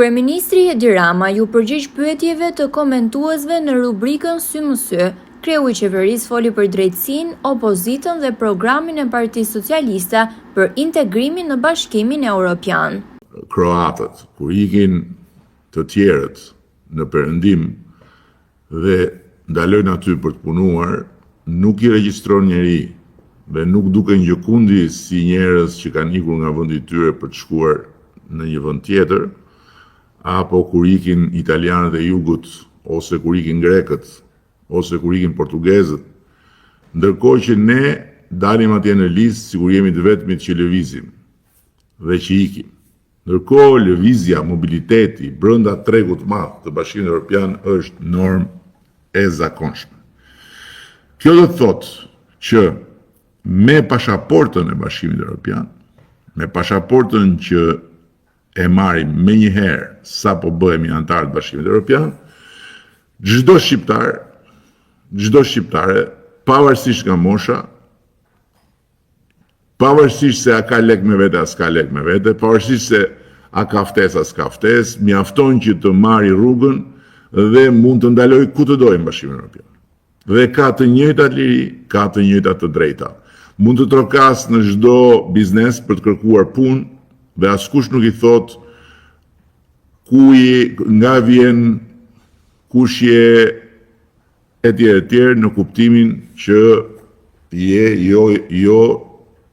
Kryeministri Edi Rama ju përgjigj pyetjeve të komentuesve në rubrikën Sy më sy. Kreu i qeverisë foli për drejtësinë, opozitën dhe programin e Partisë Socialiste për integrimin në Bashkimin Evropian. Kroatët, kur ikin të tjerët në perëndim dhe ndalojnë aty për të punuar, nuk i regjistron njeri dhe nuk duken gjëkundi si njerëz që kanë ikur nga vendi i tyre për të shkuar në një vend tjetër, apo kur ikin italianët e jugut, ose kur ikin grekët, ose kur ikin portugezët, ndërkohë që ne dalim atje në listë sikur jemi të vetmit që lëvizim dhe që ikim. Ndërkohë lëvizja, mobiliteti brenda tregut të madh të Bashkimit Evropian është normë e zakonshme. Kjo do të thotë që me pasaportën e Bashkimit Evropian, me pasaportën që e marrim me njëherë sa po bëhemi antarë të Bashkimit Evropian, çdo shqiptare, pavarësisht nga mosha, pavarësisht se a ka lek me vete, a s'ka lek me vete, pavarësisht se a ka ftesë, a s'ka ftesë, mjafton që të marri rrugën dhe mund të ndaloj ku të dojë në Bashkimin Evropian. Dhe ka të njëjtat liri, ka të njëjtat të drejta. Mund të trokas në çdo biznes për të kërkuar punë dhe askush nuk i thot nga vjen, kush je etj në kuptimin që je jo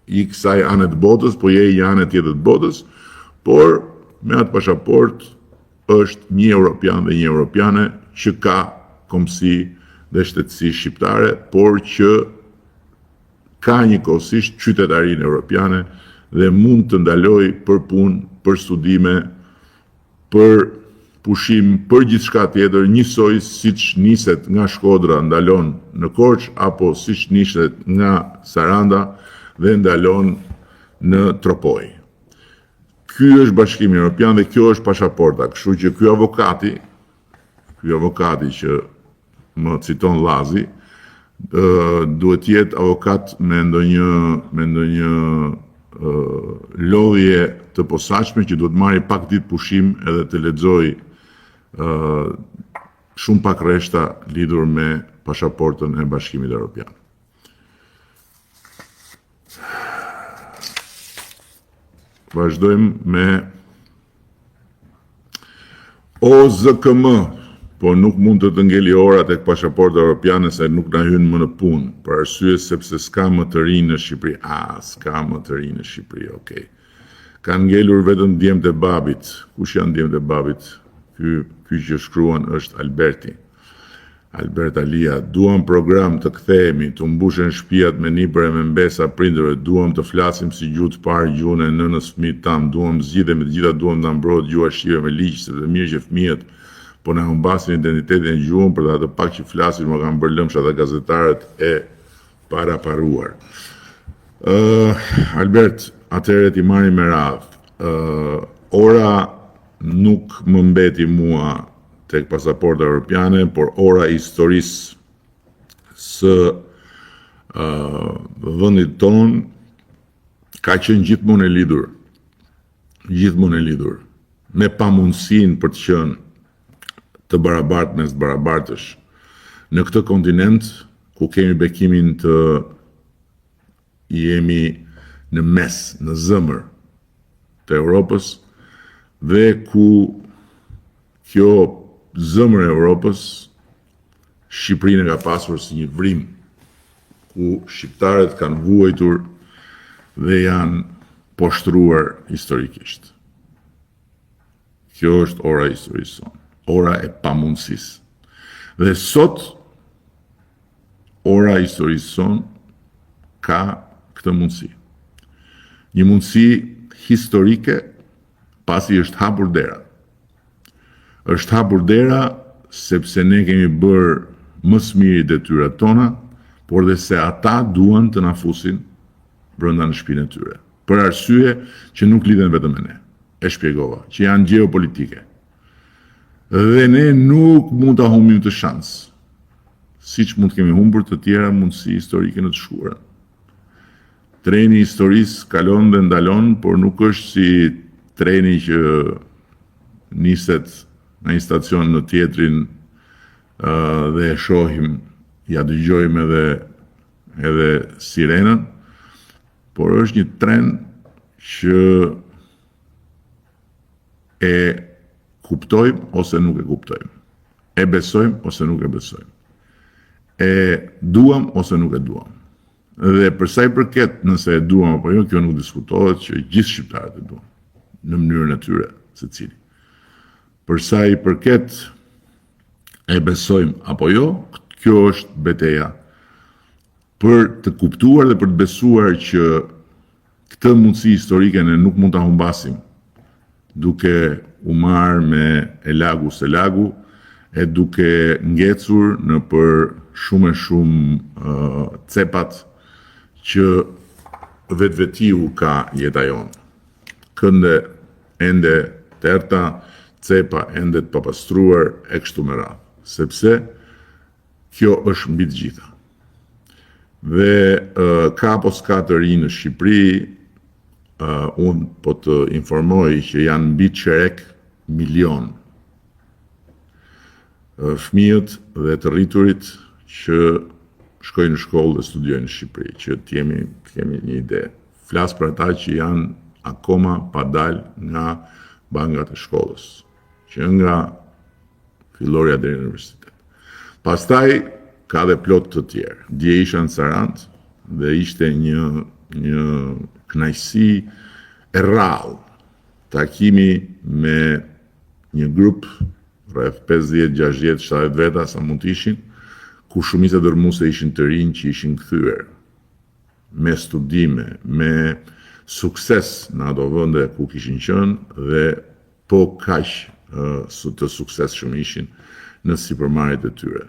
i kësaj anë të botës, po je i anë tjetër të botës, por me atë pasaport është një europian dhe një europiane që ka komsi dhe shtetësi shqiptare, por që ka njëkohësisht qytetarinë europiane dhe mund të ndaloj për punë, për studime, për pushim, për gjithçka tjetër, njësoj siç niset nga Shkodra ndalon në Korçë, apo siç niset nga Saranda dhe ndalon në Tropoj. Ky është Bashkimi Evropian dhe kjo është pasaporta, kështu që ky avokati që më citon Llazi, duhet jetë avokat me ndonjë lodhje të posaçme që duhet marri pak ditë pushim edhe të lexoj shumë pak rreshta lidhur me pasaportën e Bashkimit Evropian. Vazhdojmë me OZKM, po nuk mund të ngeli ora tek pasaporta evropiane se nuk na hyn më në punë, për arsye sepse s'ka më të rinj në Shqipëri. S'ka më të rinj në Shqipëri, okay. Kanë ngelur vetëm djemtë e babit. Kush janë djemtë e babit? Ky që shkruan është Alberti. Albert Alia, duam program të kthehemi, të mbushen shtëpiat me nipër e me mbesa prindërve, duam të flasim si gjuhë të parë gjuhën e nënës fëmijët tam, duam zgjidhje me të gjitha, duam ta mbrohet gjuha shqipe me ligj, sepse mirë që fëmijët po na humbasin identitetin e gjuhën për atë pak që flasin, më kanë bërë lëmsha dhe gazetarët e paraparuar. Albert, atëherë ti marri me radhë. Ora nuk më mbeti mua tek pasaporta evropiane, por ora e historisë së vendit ton ka qenë gjithmonë e lidhur me pamundësinë për të qenë të barabartë mes barabartësh në këtë kontinent ku kemi bekimin të jemi në mes, në zemër të Europës dhe ku kjo zemër e Europës Shqipërinë ka pasur si një vrim ku shqiptarët kanë vuajtur dhe janë poshtruar historikisht. Kjo është ora e historisë sonë, ora e pamundësisë. Dhe sot ora e historisë sonë ka këtë mundësi. Një mundësi historike pasi është hapur dera. Është hapur dera sepse ne kemi bërë më së miri detyrat tona, por dhe se ata duan të na fusin brenda në shtëpinë e tyre. Për arsye që nuk lidhen vetëm me ne. E shpjegova, që janë gjeopolitike. Dhe ne nuk mund ta humbim të shans. Siç mund të kemi humbur të tjera mundësi historike në të shkuarën. Treni i historisë kalon dhe ndalon, por nuk është si treni që niset në një stacion në tjetrin dhe e shohim, ja dëgjojmë edhe sirenën, por është një tren që e kuptojmë ose nuk e kuptojmë, e besojmë ose nuk e besojmë, e duam ose nuk e duam. Dhe përsa i përket nëse e duam apo jo, kjo nuk diskutohet që gjithë shqiptarët e duam, në mënyrën e tyre secili. Përsa i përket e besojmë apo jo, kjo është betejë për të kuptuar dhe për të besuar që këtë mundësi historike ne nuk mund ta humbasim duke u marrë me elagu se lagu e duke ngecur në për shumë e shumë cepat që vetvetiu ka jeta jonë. Kënde ende të errta, cepa ende të papastruar e kështu me radhë, sepse kjo është mbi të gjitha. Dhe ka apo s'ka të rinj në Shqipëri, unë po të informoj që janë mbi çerek milion fëmijët dhe të rriturit që shkojnë në shkollë dhe studiojnë në Shqipëri, që kemi një ide. Flas për ata që janë akoma pa dalë nga bangat e shkollës, që nga filloria deri në universitet. Pastaj ka dhe plot të tjerë. Dje isha në Sarandë dhe ishte një kënaqësi e rrallë takimi me një grup rreth 50, 60, 70 veta sa mund të ishin, ku shumica dërmuese ishin të rinj që ishin kthyer me studime, me sukses në ato vende ku kishin qenë dhe po kaq të suksesshëm ishin në sipërmarrjet e tyre.